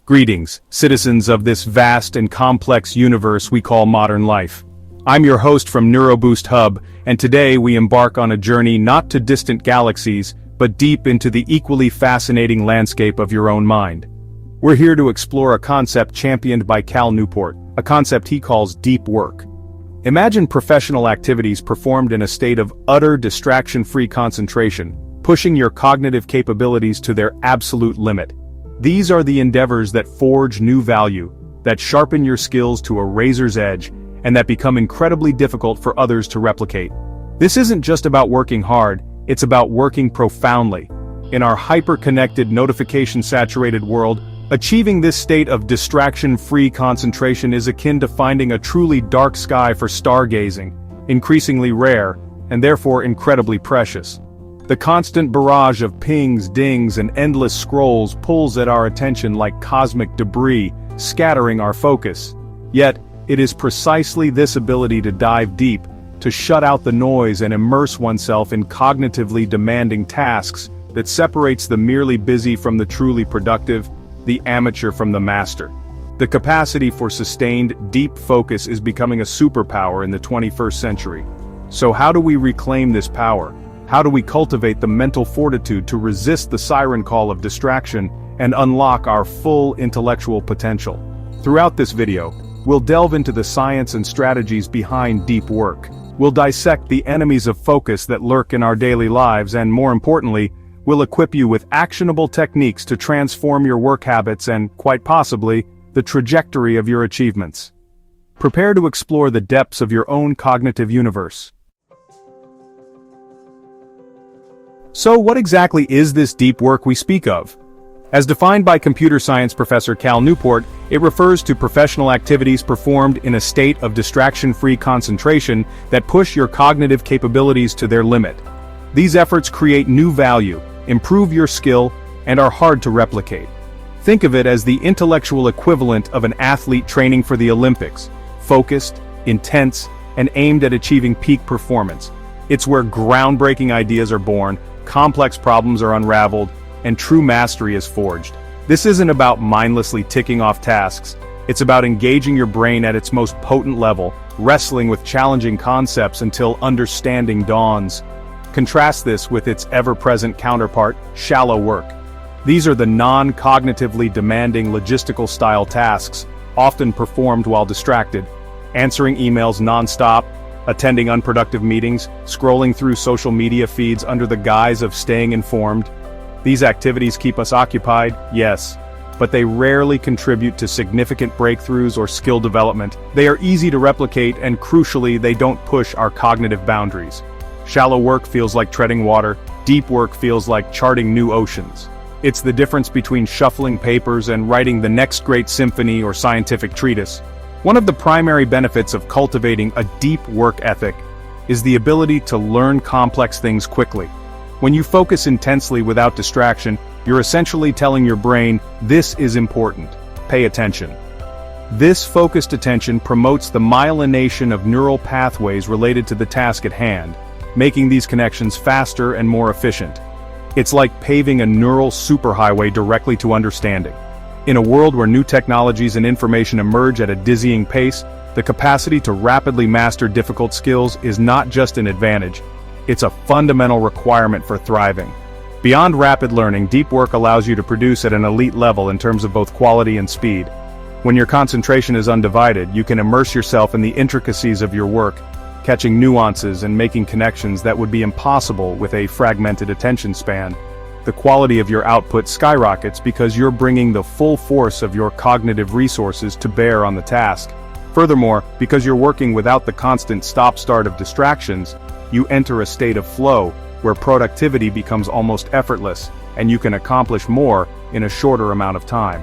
Greetings, citizens of this vast and complex universe we call modern life. I'm your host from Nueroboost Hub, and today we embark on a journey not to distant galaxies, but deep into the equally fascinating landscape of your own mind. We're here to explore a concept championed by Cal Newport, a concept he calls deep work. Imagine professional activities performed in a state of utter distraction-free concentration, pushing your cognitive capabilities to their absolute limit. These are the endeavors that forge new value, that sharpen your skills to a razor's edge, and that become incredibly difficult for others to replicate. This isn't just about working hard, it's about working profoundly. In our hyper-connected, notification-saturated world, achieving this state of distraction-free concentration is akin to finding a truly dark sky for stargazing, increasingly rare, and therefore incredibly precious. The constant barrage of pings, dings, and endless scrolls pulls at our attention like cosmic debris, scattering our focus. Yet, it is precisely this ability to dive deep, to shut out the noise and immerse oneself in cognitively demanding tasks that separates the merely busy from the truly productive, the amateur from the master. The capacity for sustained, deep focus is becoming a superpower in the 21st century. So how do we reclaim this power? How do we cultivate the mental fortitude to resist the siren call of distraction and unlock our full intellectual potential? Throughout this video, we'll delve into the science and strategies behind deep work. We'll dissect the enemies of focus that lurk in our daily lives and, more importantly, we'll equip you with actionable techniques to transform your work habits and, quite possibly, the trajectory of your achievements. Prepare to explore the depths of your own cognitive universe. So what exactly is this deep work we speak of? As defined by computer science professor Cal Newport, it refers to professional activities performed in a state of distraction-free concentration that push your cognitive capabilities to their limit. These efforts create new value, improve your skill, and are hard to replicate. Think of it as the intellectual equivalent of an athlete training for the Olympics, focused, intense, and aimed at achieving peak performance. It's where groundbreaking ideas are born, complex problems are unraveled, and true mastery is forged. This isn't about mindlessly ticking off tasks, it's about engaging your brain at its most potent level, wrestling with challenging concepts until understanding dawns. Contrast this with its ever-present counterpart, shallow work. These are the non-cognitively demanding logistical-style tasks, often performed while distracted, answering emails non-stop, attending unproductive meetings, scrolling through social media feeds under the guise of staying informed. These activities keep us occupied, yes, but they rarely contribute to significant breakthroughs or skill development. They are easy to replicate and, crucially, they don't push our cognitive boundaries. Shallow work feels like treading water, deep work feels like charting new oceans. It's the difference between shuffling papers and writing the next great symphony or scientific treatise. One of the primary benefits of cultivating a deep work ethic is the ability to learn complex things quickly. When you focus intensely without distraction, you're essentially telling your brain, this is important, pay attention. This focused attention promotes the myelination of neural pathways related to the task at hand, making these connections faster and more efficient. It's like paving a neural superhighway directly to understanding. In a world where new technologies and information emerge at a dizzying pace, the capacity to rapidly master difficult skills is not just an advantage, it's a fundamental requirement for thriving. Beyond rapid learning, deep work allows you to produce at an elite level in terms of both quality and speed. When your concentration is undivided, you can immerse yourself in the intricacies of your work, catching nuances and making connections that would be impossible with a fragmented attention span. The quality of your output skyrockets because you're bringing the full force of your cognitive resources to bear on the task. Furthermore, because you're working without the constant stop-start of distractions, you enter a state of flow, where productivity becomes almost effortless, and you can accomplish more in a shorter amount of time.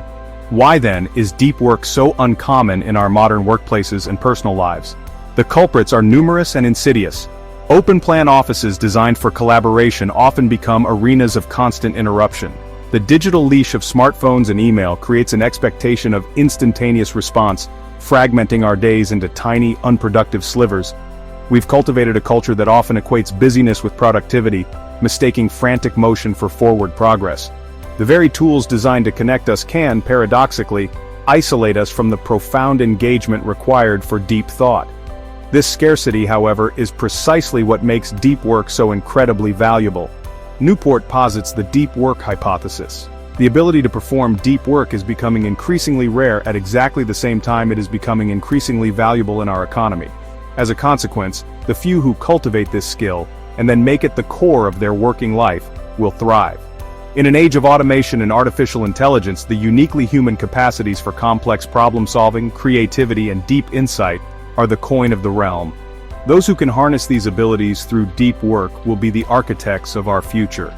Why then is deep work so uncommon in our modern workplaces and personal lives? The culprits are numerous and insidious. Open-plan offices designed for collaboration often become arenas of constant interruption. The digital leash of smartphones and email creates an expectation of instantaneous response, fragmenting our days into tiny, unproductive slivers. We've cultivated a culture that often equates busyness with productivity, mistaking frantic motion for forward progress. The very tools designed to connect us can, paradoxically, isolate us from the profound engagement required for deep thought. This scarcity, however, is precisely what makes deep work so incredibly valuable. Newport posits the deep work hypothesis. The ability to perform deep work is becoming increasingly rare at exactly the same time it is becoming increasingly valuable in our economy. As a consequence, the few who cultivate this skill, and then make it the core of their working life, will thrive. In an age of automation and artificial intelligence, the uniquely human capacities for complex problem-solving, creativity, and deep insight are the coin of the realm. Those who can harness these abilities through deep work will be the architects of our future.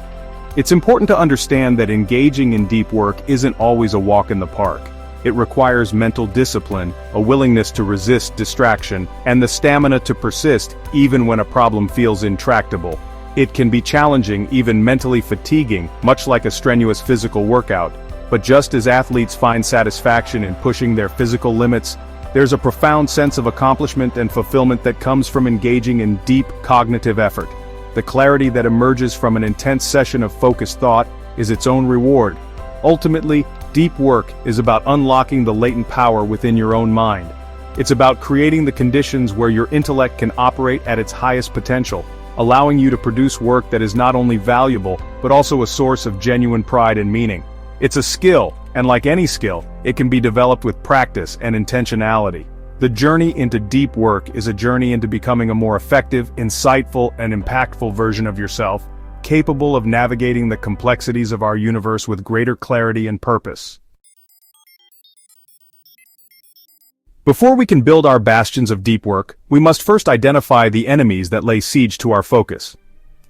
It's important to understand that engaging in deep work isn't always a walk in the park. It requires mental discipline, a willingness to resist distraction, and the stamina to persist even when a problem feels intractable. It can be challenging, even mentally fatiguing, much like a strenuous physical workout. But just as athletes find satisfaction in pushing their physical limits, there's a profound sense of accomplishment and fulfillment that comes from engaging in deep cognitive effort. The clarity that emerges from an intense session of focused thought is its own reward. Ultimately, deep work is about unlocking the latent power within your own mind. It's about creating the conditions where your intellect can operate at its highest potential, allowing you to produce work that is not only valuable, but also a source of genuine pride and meaning. It's a skill, and like any skill, it can be developed with practice and intentionality. The journey into deep work is a journey into becoming a more effective, insightful, and impactful version of yourself, capable of navigating the complexities of our universe with greater clarity and purpose. Before we can build our bastions of deep work, we must first identify the enemies that lay siege to our focus.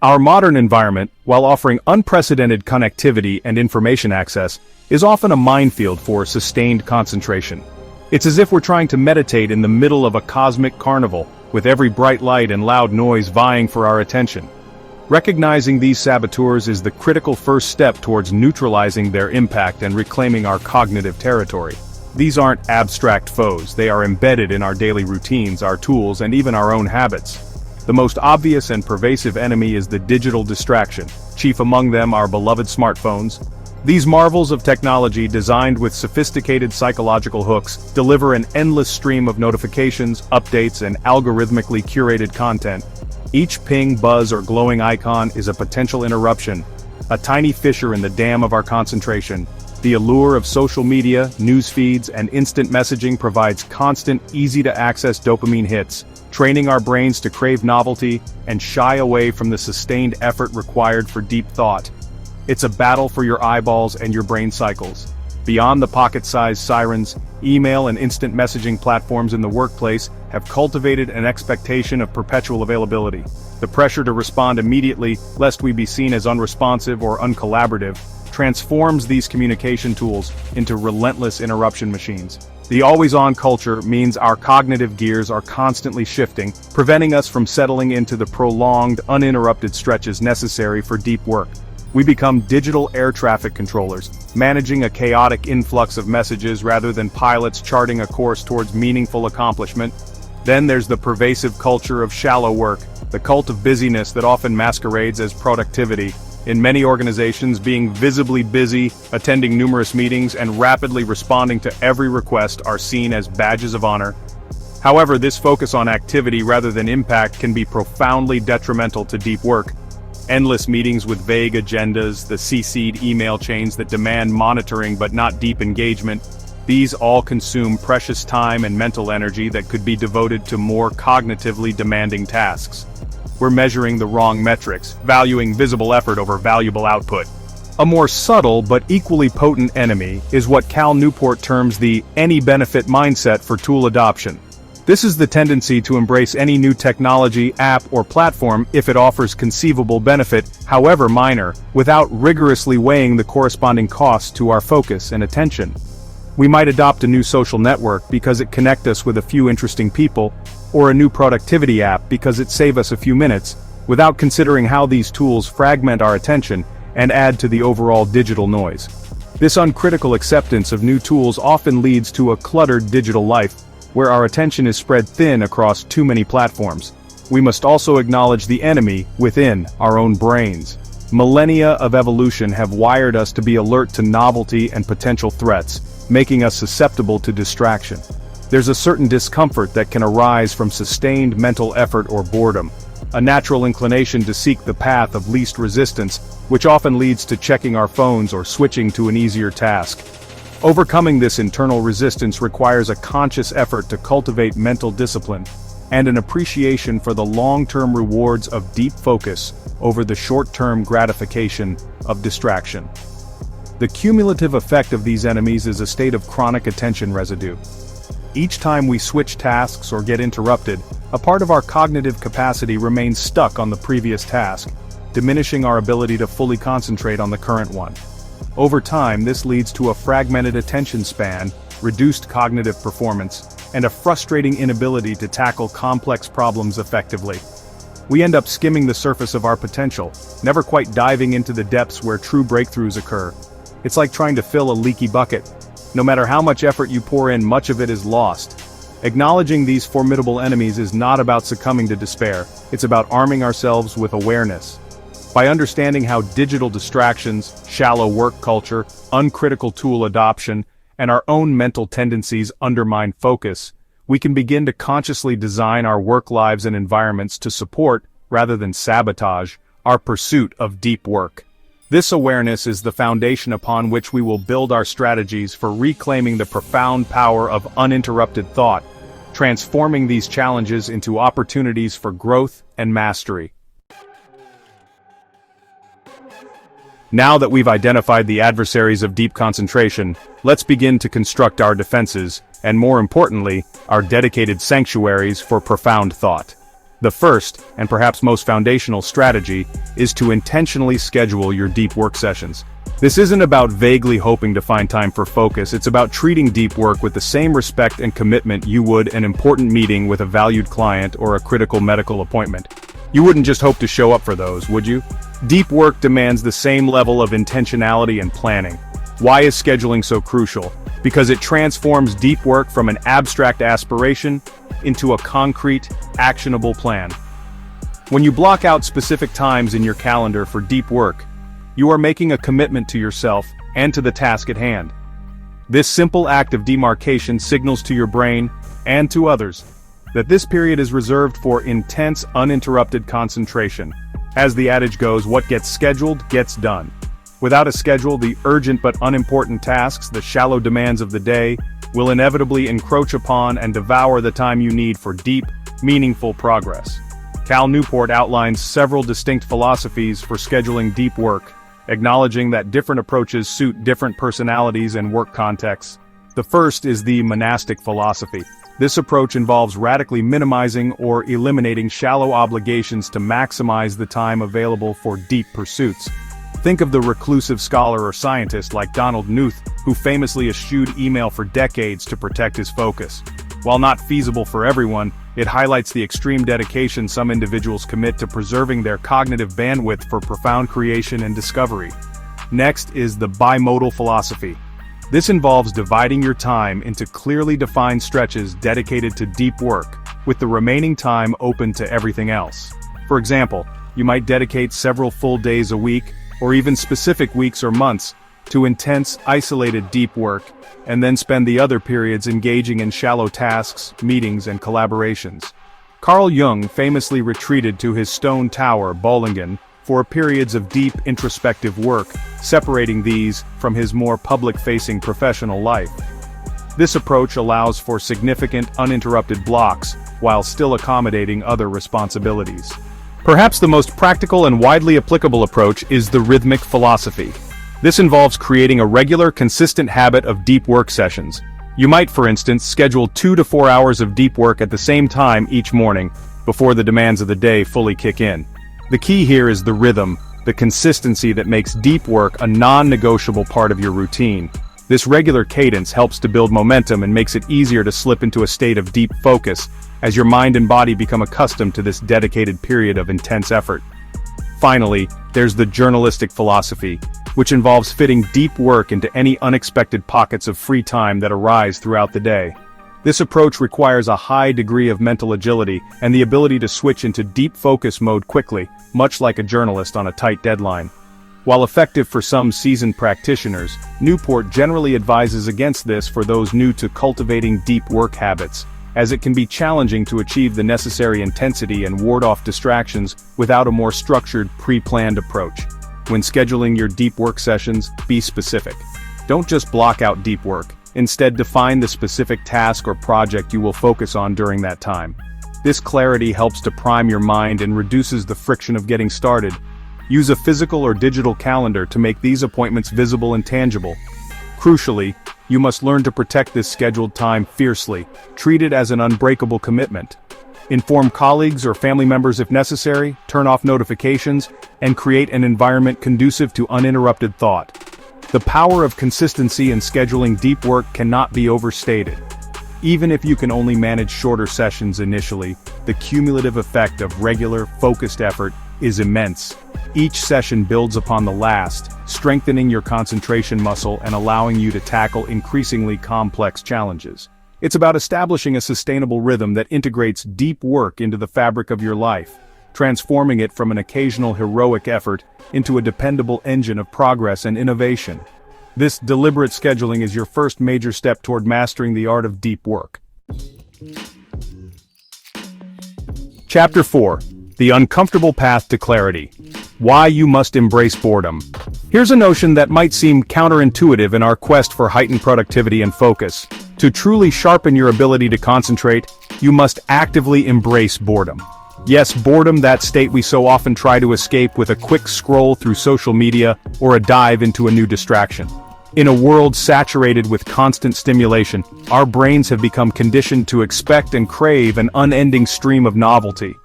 Our modern environment, while offering unprecedented connectivity and information access, is often a minefield for sustained concentration. It's as if we're trying to meditate in the middle of a cosmic carnival, with every bright light and loud noise vying for our attention. Recognizing these saboteurs is the critical first step towards neutralizing their impact and reclaiming our cognitive territory. These aren't abstract foes, they are embedded in our daily routines, our tools, and even our own habits. The most obvious and pervasive enemy is the digital distraction, chief among them our beloved smartphones. These marvels of technology, designed with sophisticated psychological hooks, deliver an endless stream of notifications, updates, and algorithmically curated content. Each ping, buzz, or glowing icon is a potential interruption, a tiny fissure in the dam of our concentration. The allure of social media, news feeds, and instant messaging provides constant, easy-to-access dopamine hits, training our brains to crave novelty and shy away from the sustained effort required for deep thought. It's a battle for your eyeballs and your brain cycles. Beyond the pocket-sized sirens, email and instant messaging platforms in the workplace have cultivated an expectation of perpetual availability. The pressure to respond immediately, lest we be seen as unresponsive or uncollaborative, transforms these communication tools into relentless interruption machines. The always-on culture means our cognitive gears are constantly shifting, preventing us from settling into the prolonged, uninterrupted stretches necessary for deep work. We become digital air traffic controllers, managing a chaotic influx of messages rather than pilots charting a course towards meaningful accomplishment. Then there's the pervasive culture of shallow work, the cult of busyness that often masquerades as productivity. In many organizations, being visibly busy, attending numerous meetings, and rapidly responding to every request are seen as badges of honor. However, this focus on activity rather than impact can be profoundly detrimental to deep work. Endless meetings with vague agendas, the CC'd email chains that demand monitoring but not deep engagement, these all consume precious time and mental energy that could be devoted to more cognitively demanding tasks. We're measuring the wrong metrics, valuing visible effort over valuable output. A more subtle but equally potent enemy is what Cal Newport terms the any-benefit mindset for tool adoption. This is the tendency to embrace any new technology, app, or platform if it offers conceivable benefit, however minor, without rigorously weighing the corresponding costs to our focus and attention. We might adopt a new social network because it connects us with a few interesting people, or a new productivity app because it saves us a few minutes, without considering how these tools fragment our attention and add to the overall digital noise. This uncritical acceptance of new tools often leads to a cluttered digital life, where our attention is spread thin across too many platforms. We must also acknowledge the enemy within our own brains. Millennia of evolution have wired us to be alert to novelty and potential threats, making us susceptible to distraction. There's a certain discomfort that can arise from sustained mental effort or boredom, a natural inclination to seek the path of least resistance, which often leads to checking our phones or switching to an easier task. Overcoming this internal resistance requires a conscious effort to cultivate mental discipline and an appreciation for the long-term rewards of deep focus over the short-term gratification of distraction. The cumulative effect of these enemies is a state of chronic attention residue. Each time we switch tasks or get interrupted, a part of our cognitive capacity remains stuck on the previous task, diminishing our ability to fully concentrate on the current one. Over time, this leads to a fragmented attention span, reduced cognitive performance, and a frustrating inability to tackle complex problems effectively. We end up skimming the surface of our potential, never quite diving into the depths where true breakthroughs occur. It's like trying to fill a leaky bucket. No matter how much effort you pour in, much of it is lost. Acknowledging these formidable enemies is not about succumbing to despair, it's about arming ourselves with awareness. By understanding how digital distractions, shallow work culture, uncritical tool adoption, and our own mental tendencies undermine focus, we can begin to consciously design our work lives and environments to support, rather than sabotage, our pursuit of deep work. This awareness is the foundation upon which we will build our strategies for reclaiming the profound power of uninterrupted thought, transforming these challenges into opportunities for growth and mastery. Now that we've identified the adversaries of deep concentration, let's begin to construct our defenses, and more importantly, our dedicated sanctuaries for profound thought. The first, and perhaps most foundational strategy, is to intentionally schedule your deep work sessions. This isn't about vaguely hoping to find time for focus, it's about treating deep work with the same respect and commitment you would an important meeting with a valued client or a critical medical appointment. You wouldn't just hope to show up for those, would you? Deep work demands the same level of intentionality and planning. Why is scheduling so crucial? Because it transforms deep work from an abstract aspiration into a concrete, actionable plan. When you block out specific times in your calendar for deep work, you are making a commitment to yourself and to the task at hand. This simple act of demarcation signals to your brain, and to others, that this period is reserved for intense, uninterrupted concentration. As the adage goes, what gets scheduled gets done. Without a schedule, the urgent but unimportant tasks, the shallow demands of the day, will inevitably encroach upon and devour the time you need for deep, meaningful progress. Cal Newport outlines several distinct philosophies for scheduling deep work, acknowledging that different approaches suit different personalities and work contexts. The first is the monastic philosophy. This approach involves radically minimizing or eliminating shallow obligations to maximize the time available for deep pursuits. Think of the reclusive scholar or scientist like Donald Knuth, who famously eschewed email for decades to protect his focus. While not feasible for everyone, it highlights the extreme dedication some individuals commit to preserving their cognitive bandwidth for profound creation and discovery. Next is the bimodal philosophy. This involves dividing your time into clearly defined stretches dedicated to deep work, with the remaining time open to everything else. For example, you might dedicate several full days a week, or even specific weeks or months, to intense, isolated deep work, and then spend the other periods engaging in shallow tasks, meetings, and collaborations. Carl Jung famously retreated to his stone tower, Bollingen, for periods of deep introspective work, separating these from his more public-facing professional life. This approach allows for significant, uninterrupted blocks, while still accommodating other responsibilities. Perhaps the most practical and widely applicable approach is the rhythmic philosophy. This involves creating a regular, consistent habit of deep work sessions. You might, for instance, schedule 2 to 4 hours of deep work at the same time each morning, before the demands of the day fully kick in. The key here is the rhythm, the consistency that makes deep work a non-negotiable part of your routine. This regular cadence helps to build momentum and makes it easier to slip into a state of deep focus, as your mind and body become accustomed to this dedicated period of intense effort. Finally, there's the journalistic philosophy, which involves fitting deep work into any unexpected pockets of free time that arise throughout the day. This approach requires a high degree of mental agility and the ability to switch into deep focus mode quickly, much like a journalist on a tight deadline. While effective for some seasoned practitioners, Newport generally advises against this for those new to cultivating deep work habits, as it can be challenging to achieve the necessary intensity and ward off distractions without a more structured, pre-planned approach. When scheduling your deep work sessions, be specific. Don't just block out deep work. Instead, define the specific task or project you will focus on during that time. This clarity helps to prime your mind and reduces the friction of getting started. Use a physical or digital calendar to make these appointments visible and tangible. Crucially, you must learn to protect this scheduled time fiercely. Treat it as an unbreakable commitment. Inform colleagues or family members if necessary, turn off notifications, and create an environment conducive to uninterrupted thought. The power of consistency in scheduling deep work cannot be overstated. Even if you can only manage shorter sessions initially, the cumulative effect of regular, focused effort is immense. Each session builds upon the last, strengthening your concentration muscle and allowing you to tackle increasingly complex challenges. It's about establishing a sustainable rhythm that integrates deep work into the fabric of your life, transforming it from an occasional heroic effort into a dependable engine of progress and innovation. This deliberate scheduling is your first major step toward mastering the art of deep work. Chapter 4. The Uncomfortable Path to Clarity. Why you must embrace boredom. Here's a notion that might seem counterintuitive in our quest for heightened productivity and focus. To truly sharpen your ability to concentrate, you must actively embrace boredom. Yes, boredom, that state we so often try to escape with a quick scroll through social media or a dive into a new distraction. In a world saturated with constant stimulation, our brains have become conditioned to expect and crave an unending stream of novelty.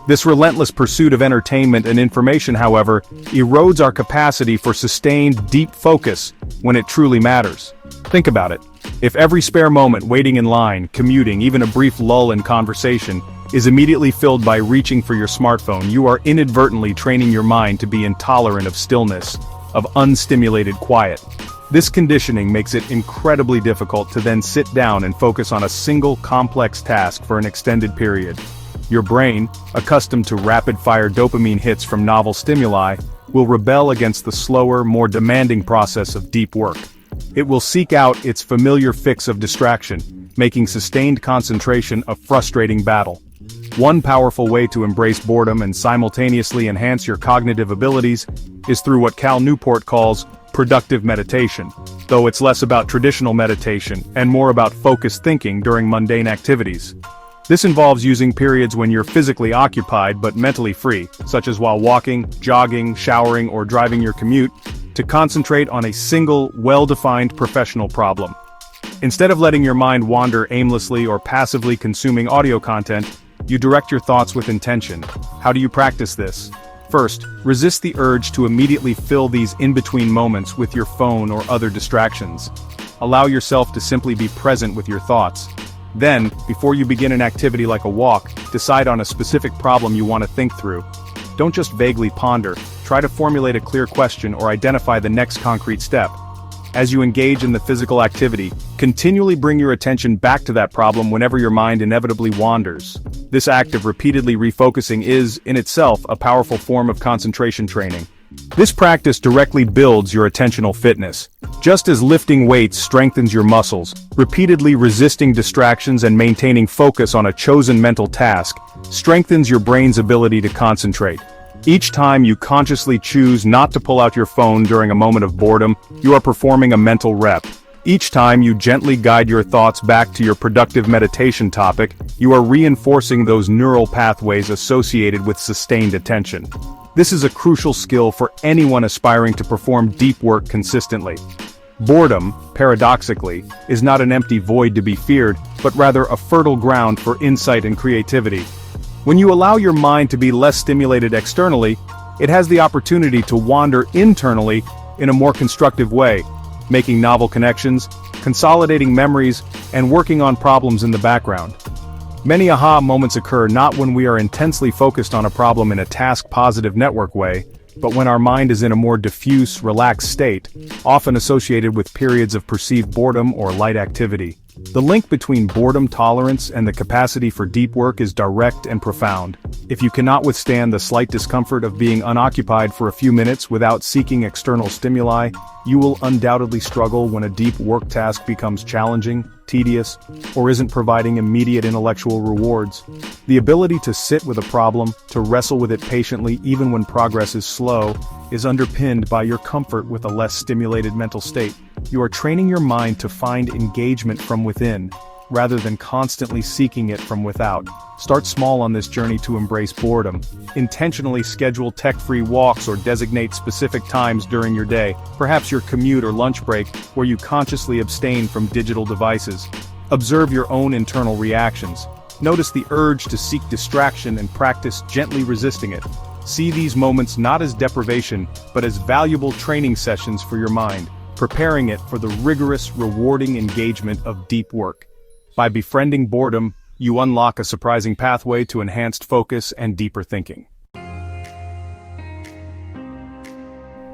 This relentless pursuit of entertainment and information, however, erodes our capacity for sustained, deep focus when it truly matters. Think about it. If every spare moment waiting in line, commuting, even a brief lull in conversation, is immediately filled by reaching for your smartphone, you are inadvertently training your mind to be intolerant of stillness, of unstimulated quiet. This conditioning makes it incredibly difficult to then sit down and focus on a single complex task for an extended period. Your brain, accustomed to rapid-fire dopamine hits from novel stimuli, will rebel against the slower, more demanding process of deep work. It will seek out its familiar fix of distraction, making sustained concentration a frustrating battle. One powerful way to embrace boredom and simultaneously enhance your cognitive abilities is through what Cal Newport calls productive meditation, though it's less about traditional meditation and more about focused thinking during mundane activities. This involves using periods when you're physically occupied but mentally free, such as while walking, jogging, showering, or driving your commute, to concentrate on a single, well-defined professional problem. Instead of letting your mind wander aimlessly or passively consuming audio content, you direct your thoughts with intention. How do you practice this? First, resist the urge to immediately fill these in-between moments with your phone or other distractions. Allow yourself to simply be present with your thoughts. Then, before you begin an activity like a walk, decide on a specific problem you want to think through. Don't just vaguely ponder, try to formulate a clear question or identify the next concrete step. As you engage in the physical activity, continually bring your attention back to that problem whenever your mind inevitably wanders. This act of repeatedly refocusing is, in itself, a powerful form of concentration training. This practice directly builds your attentional fitness. Just as lifting weights strengthens your muscles, repeatedly resisting distractions and maintaining focus on a chosen mental task strengthens your brain's ability to concentrate. Each time you consciously choose not to pull out your phone during a moment of boredom, you are performing a mental rep. Each time you gently guide your thoughts back to your productive meditation topic, you are reinforcing those neural pathways associated with sustained attention. This is a crucial skill for anyone aspiring to perform deep work consistently. Boredom, paradoxically, is not an empty void to be feared, but rather a fertile ground for insight and creativity. When you allow your mind to be less stimulated externally, it has the opportunity to wander internally in a more constructive way, making novel connections, consolidating memories, and working on problems in the background. Many aha moments occur not when we are intensely focused on a problem in a task-positive network way, but when our mind is in a more diffuse, relaxed state, often associated with periods of perceived boredom or light activity. The link between boredom tolerance and the capacity for deep work is direct and profound. If you cannot withstand the slight discomfort of being unoccupied for a few minutes without seeking external stimuli, you will undoubtedly struggle when a deep work task becomes challenging, tedious, or isn't providing immediate intellectual rewards. The ability to sit with a problem, to wrestle with it patiently even when progress is slow, is underpinned by your comfort with a less stimulated mental state. You are training your mind to find engagement from within, rather than constantly seeking it from without. Start small on this journey to embrace boredom. Intentionally schedule tech-free walks or designate specific times during your day, perhaps your commute or lunch break, where you consciously abstain from digital devices. Observe your own internal reactions. Notice the urge to seek distraction and practice gently resisting it. See these moments not as deprivation, but as valuable training sessions for your mind, preparing it for the rigorous, rewarding engagement of deep work. By befriending boredom, you unlock a surprising pathway to enhanced focus and deeper thinking.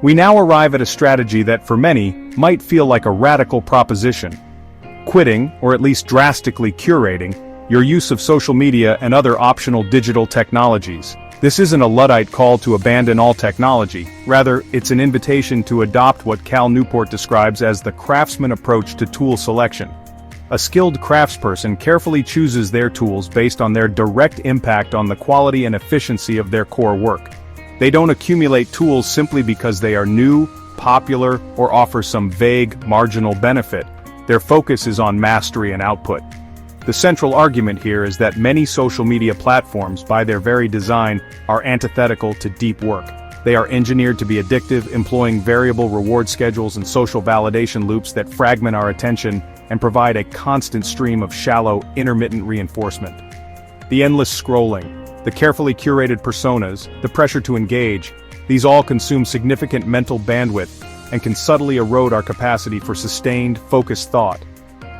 We now arrive at a strategy that for many might feel like a radical proposition. Quitting, or at least drastically curating, your use of social media and other optional digital technologies. This isn't a Luddite call to abandon all technology, rather, it's an invitation to adopt what Cal Newport describes as the craftsman approach to tool selection. A skilled craftsperson carefully chooses their tools based on their direct impact on the quality and efficiency of their core work. They don't accumulate tools simply because they are new, popular, or offer some vague, marginal benefit. Their focus is on mastery and output. The central argument here is that many social media platforms, by their very design, are antithetical to deep work. They are engineered to be addictive, employing variable reward schedules and social validation loops that fragment our attention and provide a constant stream of shallow, intermittent reinforcement. The endless scrolling, the carefully curated personas, the pressure to engage, these all consume significant mental bandwidth and can subtly erode our capacity for sustained, focused thought.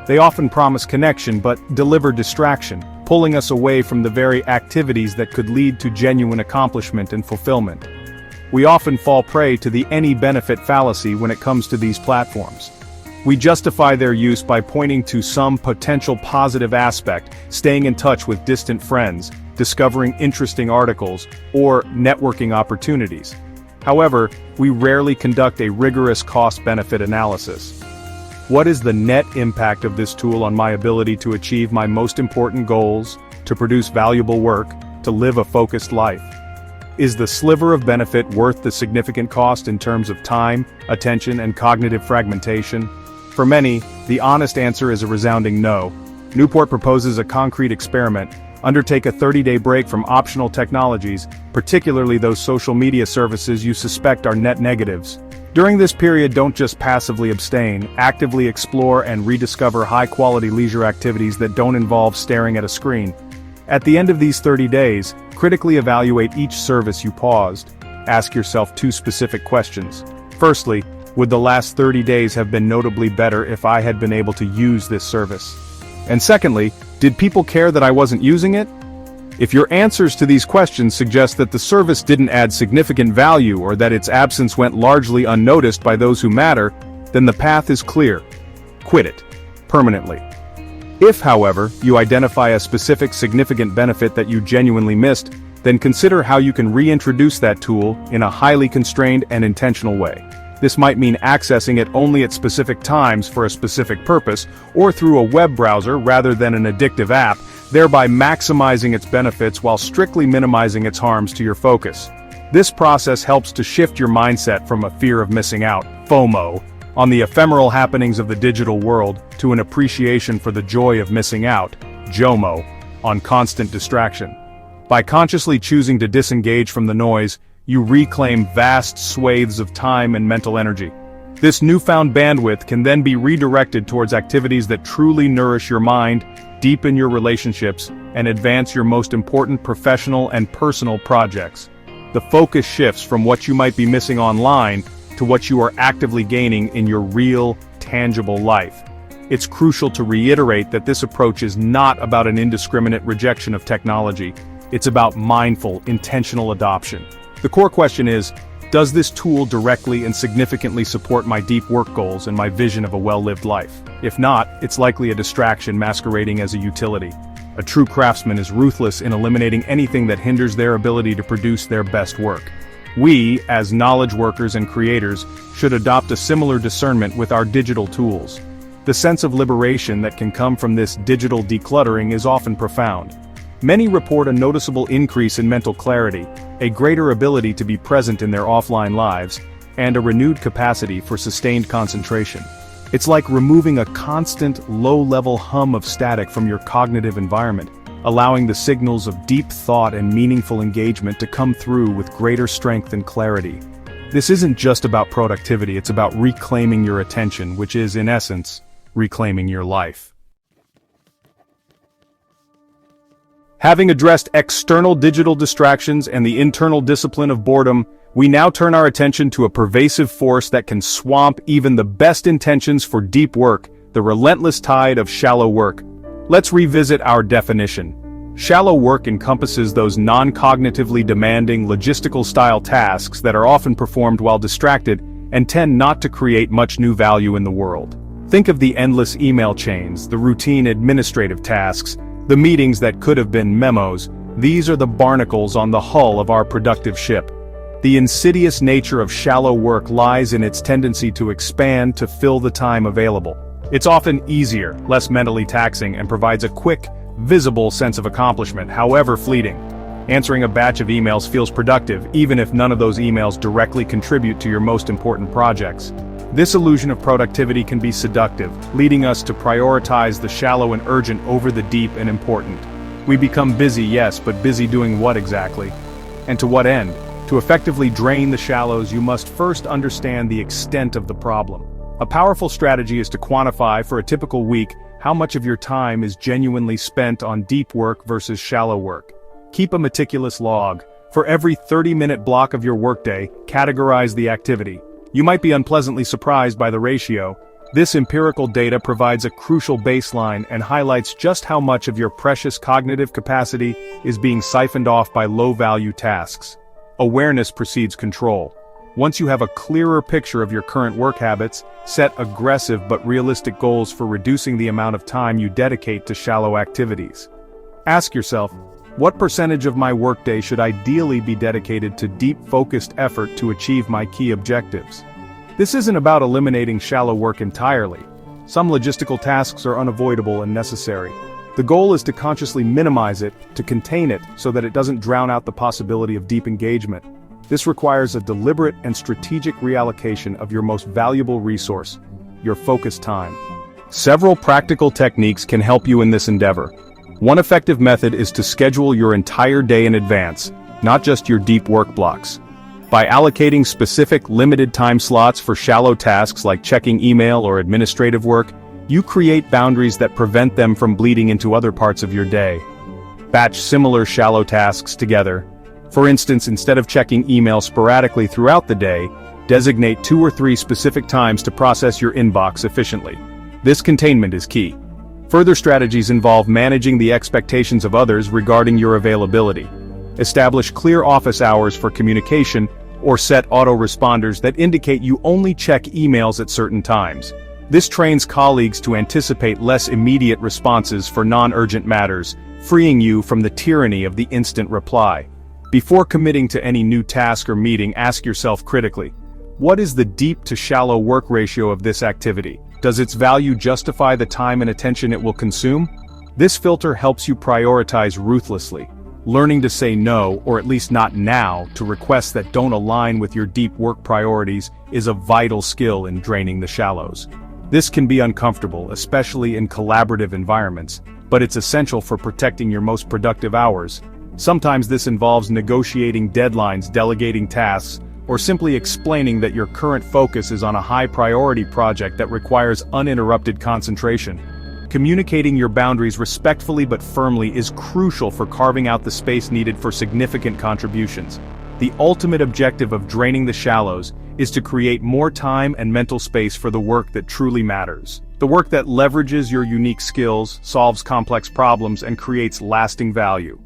They often promise connection but deliver distraction, pulling us away from the very activities that could lead to genuine accomplishment and fulfillment. We often fall prey to the any benefit fallacy when it comes to these platforms. We justify their use by pointing to some potential positive aspect, staying in touch with distant friends, discovering interesting articles, or networking opportunities. However, we rarely conduct a rigorous cost-benefit analysis. What is the net impact of this tool on my ability to achieve my most important goals, to produce valuable work, to live a focused life? Is the sliver of benefit worth the significant cost in terms of time, attention, and cognitive fragmentation? For many, the honest answer is a resounding no. Newport proposes a concrete experiment: undertake a 30-day break from optional technologies, particularly those social media services you suspect are net negatives. During this period, don't just passively abstain, actively explore and rediscover high-quality leisure activities that don't involve staring at a screen. At the end of these 30 days, critically evaluate each service you paused. Ask yourself two specific questions. Firstly, would the last 30 days have been notably better if I had been able to use this service? And secondly, did people care that I wasn't using it? If your answers to these questions suggest that the service didn't add significant value or that its absence went largely unnoticed by those who matter, then the path is clear. Quit it. Permanently. If, however, you identify a specific significant benefit that you genuinely missed, then consider how you can reintroduce that tool in a highly constrained and intentional way. This might mean accessing it only at specific times for a specific purpose, or through a web browser rather than an addictive app, thereby maximizing its benefits while strictly minimizing its harms to your focus. This process helps to shift your mindset from a fear of missing out, FOMO, on the ephemeral happenings of the digital world, to an appreciation for the joy of missing out, JOMO, on constant distraction. By consciously choosing to disengage from the noise, you reclaim vast swathes of time and mental energy. This newfound bandwidth can then be redirected towards activities that truly nourish your mind, deepen your relationships, and advance your most important professional and personal projects. The focus shifts from what you might be missing online to what you are actively gaining in your real, tangible life. It's crucial to reiterate that this approach is not about an indiscriminate rejection of technology. It's about mindful, intentional adoption. The core question is, Does this tool directly and significantly support my deep work goals and my vision of a well-lived life? If not, it's likely a distraction masquerading as a utility. A true craftsman is ruthless in eliminating anything that hinders their ability to produce their best work. We, as knowledge workers and creators, should adopt a similar discernment with our digital tools. The sense of liberation that can come from this digital decluttering is often profound. Many report a noticeable increase in mental clarity, a greater ability to be present in their offline lives, and a renewed capacity for sustained concentration. It's like removing a constant, low-level hum of static from your cognitive environment, allowing the signals of deep thought and meaningful engagement to come through with greater strength and clarity. This isn't just about productivity, it's about reclaiming your attention, which is, in essence, reclaiming your life. Having addressed external digital distractions and the internal discipline of boredom, we now turn our attention to a pervasive force that can swamp even the best intentions for deep work, the relentless tide of shallow work. Let's revisit our definition. Shallow work encompasses those non-cognitively demanding, logistical-style tasks that are often performed while distracted and tend not to create much new value in the world. Think of the endless email chains, the routine administrative tasks, the meetings that could have been memos. These are the barnacles on the hull of our productive ship. The insidious nature of shallow work lies in its tendency to expand to fill the time available. It's often easier, less mentally taxing, and provides a quick, visible sense of accomplishment, however fleeting. Answering a batch of emails feels productive, even if none of those emails directly contribute to your most important projects. This illusion of productivity can be seductive, leading us to prioritize the shallow and urgent over the deep and important. We become busy, yes, but busy doing what exactly? And to what end? To effectively drain the shallows, you must first understand the extent of the problem. A powerful strategy is to quantify for a typical week how much of your time is genuinely spent on deep work versus shallow work. Keep a meticulous log. For every 30-minute block of your workday, categorize the activity. You might be unpleasantly surprised by the ratio. This empirical data provides a crucial baseline and highlights just how much of your precious cognitive capacity is being siphoned off by low-value tasks. Awareness precedes control. Once you have a clearer picture of your current work habits, set aggressive but realistic goals for reducing the amount of time you dedicate to shallow activities. Ask yourself, what percentage of my workday should ideally be dedicated to deep, focused effort to achieve my key objectives? This isn't about eliminating shallow work entirely. Some logistical tasks are unavoidable and necessary. The goal is to consciously minimize it, to contain it, so that it doesn't drown out the possibility of deep engagement. This requires a deliberate and strategic reallocation of your most valuable resource, your focused time. Several practical techniques can help you in this endeavor. One effective method is to schedule your entire day in advance, not just your deep work blocks. By allocating specific limited time slots for shallow tasks like checking email or administrative work, you create boundaries that prevent them from bleeding into other parts of your day. Batch similar shallow tasks together. For instance, instead of checking email sporadically throughout the day, designate 2 or 3 specific times to process your inbox efficiently. This containment is key. Further strategies involve managing the expectations of others regarding your availability. Establish clear office hours for communication, or set autoresponders that indicate you only check emails at certain times. This trains colleagues to anticipate less immediate responses for non-urgent matters, freeing you from the tyranny of the instant reply. Before committing to any new task or meeting, ask yourself critically, what is the deep to shallow work ratio of this activity? Does its value justify the time and attention it will consume? This filter helps you prioritize ruthlessly, learning to say no, or at least not now, to requests that don't align with your deep work priorities is a vital skill in draining the shallows. This can be uncomfortable, especially in collaborative environments, but it's essential for protecting your most productive hours. Sometimes this involves negotiating deadlines, delegating tasks, or simply explaining that your current focus is on a high-priority project that requires uninterrupted concentration. Communicating your boundaries respectfully but firmly is crucial for carving out the space needed for significant contributions. The ultimate objective of draining the shallows is to create more time and mental space for the work that truly matters. The work that leverages your unique skills, solves complex problems, and creates lasting value.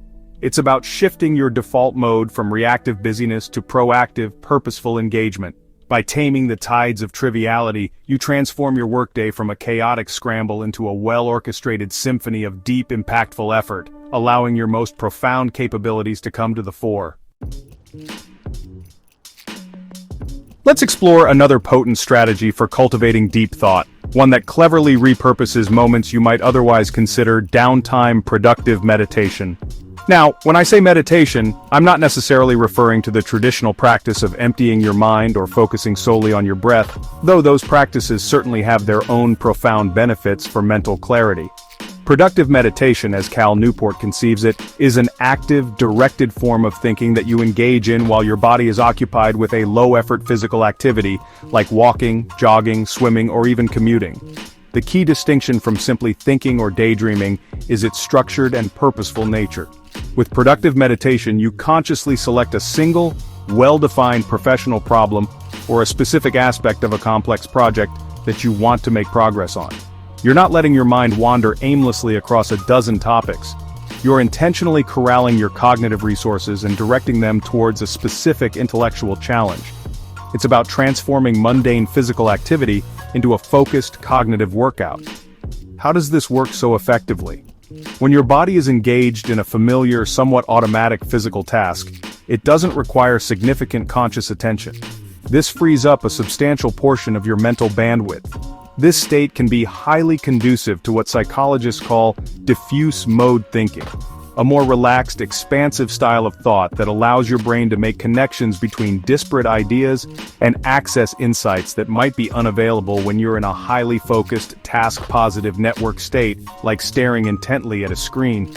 It's about shifting your default mode from reactive busyness to proactive, purposeful engagement. By taming the tides of triviality, you transform your workday from a chaotic scramble into a well-orchestrated symphony of deep, impactful effort, allowing your most profound capabilities to come to the fore. Let's explore another potent strategy for cultivating deep thought, one that cleverly repurposes moments you might otherwise consider downtime productive meditation. Now, when I say meditation, I'm not necessarily referring to the traditional practice of emptying your mind or focusing solely on your breath, though those practices certainly have their own profound benefits for mental clarity. Productive meditation, as Cal Newport conceives it, is an active, directed form of thinking that you engage in while your body is occupied with a low-effort physical activity, like walking, jogging, swimming, or even commuting. The key distinction from simply thinking or daydreaming is its structured and purposeful nature. With productive meditation, you consciously select a single, well-defined professional problem or a specific aspect of a complex project that you want to make progress on. You're not letting your mind wander aimlessly across a dozen topics. You're intentionally corralling your cognitive resources and directing them towards a specific intellectual challenge. It's about transforming mundane physical activity into a focused cognitive workout. How does this work so effectively? When your body is engaged in a familiar, somewhat automatic physical task, it doesn't require significant conscious attention. This frees up a substantial portion of your mental bandwidth. This state can be highly conducive to what psychologists call diffuse mode thinking, a more relaxed, expansive style of thought that allows your brain to make connections between disparate ideas and access insights that might be unavailable when you're in a highly focused, task-positive network state, like staring intently at a screen.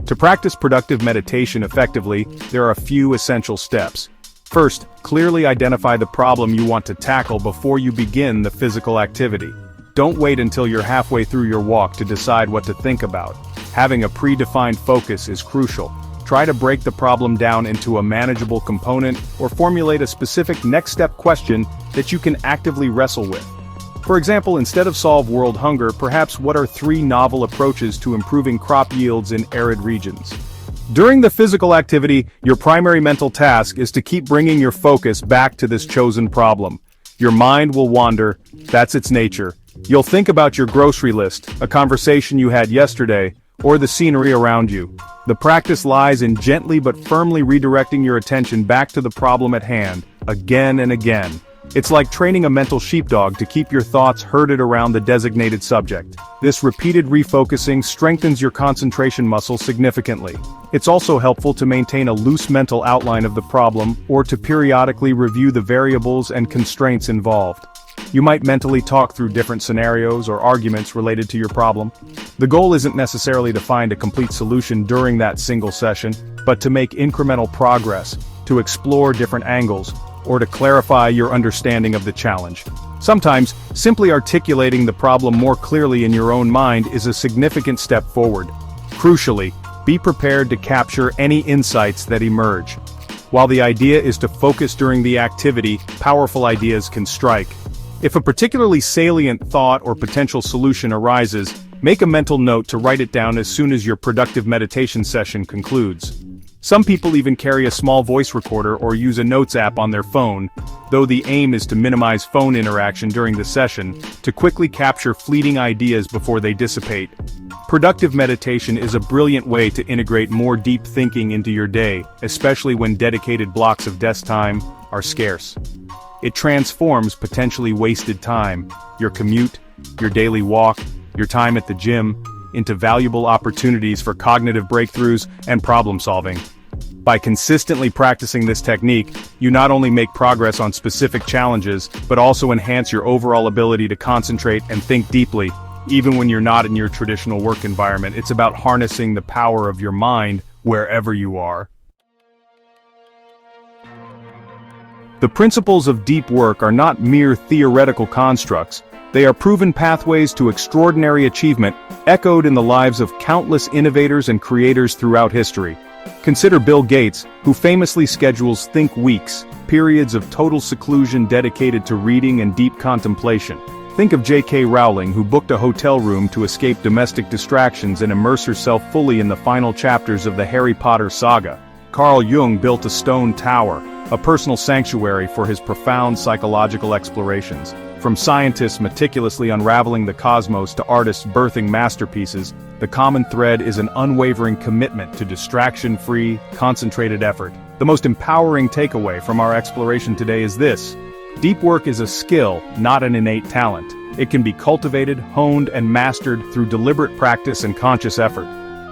To practice productive meditation effectively, there are a few essential steps. First, clearly identify the problem you want to tackle before you begin the physical activity. Don't wait until you're halfway through your walk to decide what to think about. Having a predefined focus is crucial. Try to break the problem down into a manageable component or formulate a specific next step question that you can actively wrestle with. For example, instead of solve world hunger, perhaps what are 3 novel approaches to improving crop yields in arid regions? During the physical activity, your primary mental task is to keep bringing your focus back to this chosen problem. Your mind will wander, that's its nature. You'll think about your grocery list, a conversation you had yesterday, or the scenery around you. The practice lies in gently but firmly redirecting your attention back to the problem at hand, again and again. It's like training a mental sheepdog to keep your thoughts herded around the designated subject. This repeated refocusing strengthens your concentration muscle significantly. It's also helpful to maintain a loose mental outline of the problem or to periodically review the variables and constraints involved. You might mentally talk through different scenarios or arguments related to your problem. The goal isn't necessarily to find a complete solution during that single session, but to make incremental progress, to explore different angles, or to clarify your understanding of the challenge. Sometimes, simply articulating the problem more clearly in your own mind is a significant step forward. Crucially, be prepared to capture any insights that emerge. While the idea is to focus during the activity, powerful ideas can strike. If a particularly salient thought or potential solution arises, make a mental note to write it down as soon as your productive meditation session concludes. Some people even carry a small voice recorder or use a notes app on their phone, though the aim is to minimize phone interaction during the session, to quickly capture fleeting ideas before they dissipate. Productive meditation is a brilliant way to integrate more deep thinking into your day, especially when dedicated blocks of desk time are scarce. It transforms potentially wasted time, your commute, your daily walk, your time at the gym, into valuable opportunities for cognitive breakthroughs and problem solving. By consistently practicing this technique, you not only make progress on specific challenges, but also enhance your overall ability to concentrate and think deeply, even when you're not in your traditional work environment. It's about harnessing the power of your mind wherever you are. The principles of deep work are not mere theoretical constructs. They are proven pathways to extraordinary achievement, echoed in the lives of countless innovators and creators throughout history. Consider Bill Gates, who famously schedules think weeks, periods of total seclusion dedicated to reading and deep contemplation. Think of J.K. Rowling, who booked a hotel room to escape domestic distractions and immerse herself fully in the final chapters of the Harry Potter saga. Carl Jung built a stone tower, a personal sanctuary for his profound psychological explorations. From scientists meticulously unraveling the cosmos to artists birthing masterpieces, the common thread is an unwavering commitment to distraction-free, concentrated effort. The most empowering takeaway from our exploration today is this: deep work is a skill, not an innate talent. It can be cultivated, honed, and mastered through deliberate practice and conscious effort.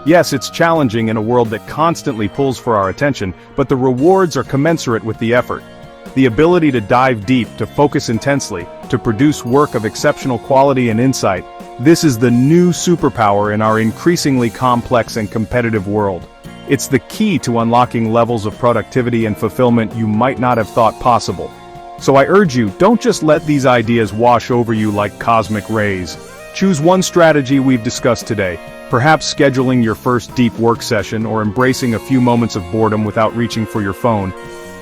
Yes, it's challenging in a world that constantly pulls for our attention, but the rewards are commensurate with the effort. The ability to dive deep, to focus intensely, to produce work of exceptional quality and insight, this is the new superpower in our increasingly complex and competitive world. It's the key to unlocking levels of productivity and fulfillment you might not have thought possible. So I urge you, don't just let these ideas wash over you like cosmic rays. Choose one strategy we've discussed today, perhaps scheduling your first deep work session or embracing a few moments of boredom without reaching for your phone,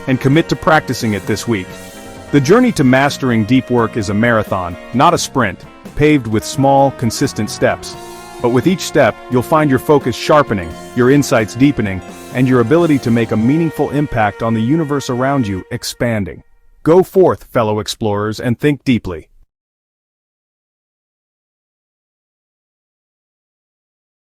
and commit to practicing it this week. The journey to mastering deep work is a marathon, not a sprint, paved with small, consistent steps. But with each step, you'll find your focus sharpening, your insights deepening, and your ability to make a meaningful impact on the universe around you expanding. Go forth, fellow explorers, and think deeply.